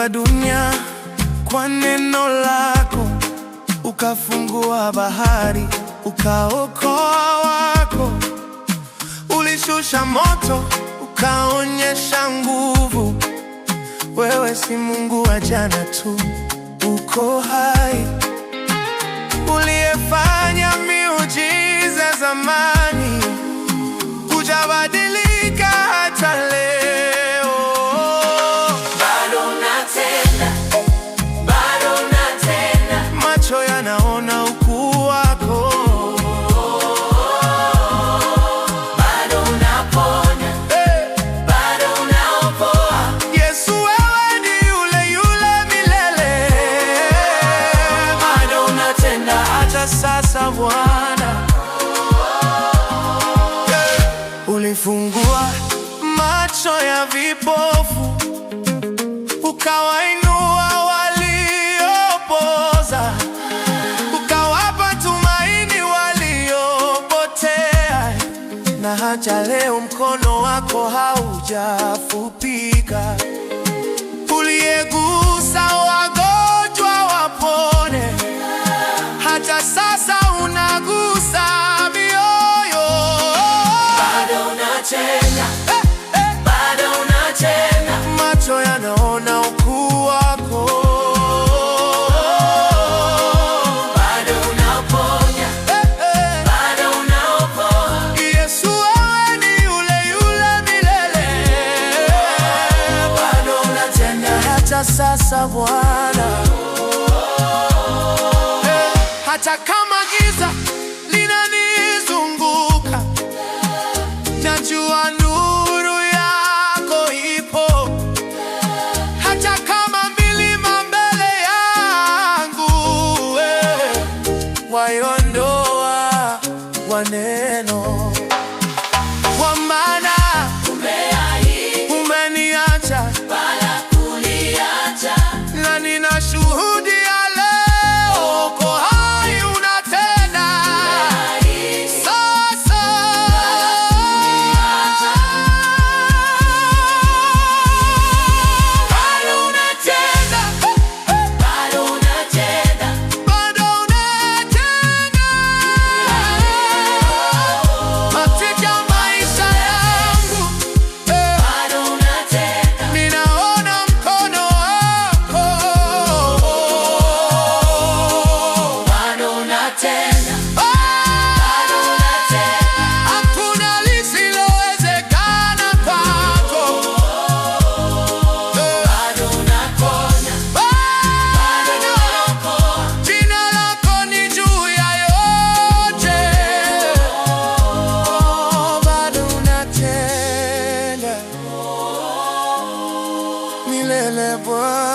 Uliumba dunia kwa neno lako, ukafungua bahari, ukaokoa wako. Ulishusha moto, ukaonyesha nguvu. Wewe si Mungu wa jana tu, uko hai. Uliyefanya miujiza zamani, hujabadilika hata leo. Bado unatenda, bado unatenda. Macho yanaona ukuu wako. Bado unaponya, bado unaokoa. Yesu, wewe ni yule yule milele. Bado unatenda hata sasa Bwana. Ulifungua macho ya vipofu, ukawainua waliopoza, ukawapa tumaini waliopotea. Na hata leo mkono wako haujafupika. Uliyegusa wagonjwa wapone, hata sasa unagusa mioyo. bado unatenda, bado unatenda. Macho yanaona ukuu wako. Bado unaponya, bado unaokoa. Yesu, wewe ni yule yule milele. Bado unatenda Hata sasa Bwana. Hata kama giza linanizunguka, najua nuru yako ipo. Hata kama milima mbele yangu, waiondoa kwa neno. Kwa maana umeniacha wala kuniacha. na ninashuhudia leo, uko hai, unatenda sasa. Bado unatenda, bado unatenda. Bado unatenda katika maisha yangu. Bado unatenda, Ninaona mkono wako. bado unatenda, Ah! bado unatenda. Hakuna lisilowezekana kwako. Bado unaponya, bado unaokoa. Jina lako ni juu ya yote. Bado unatenda milele Bwana.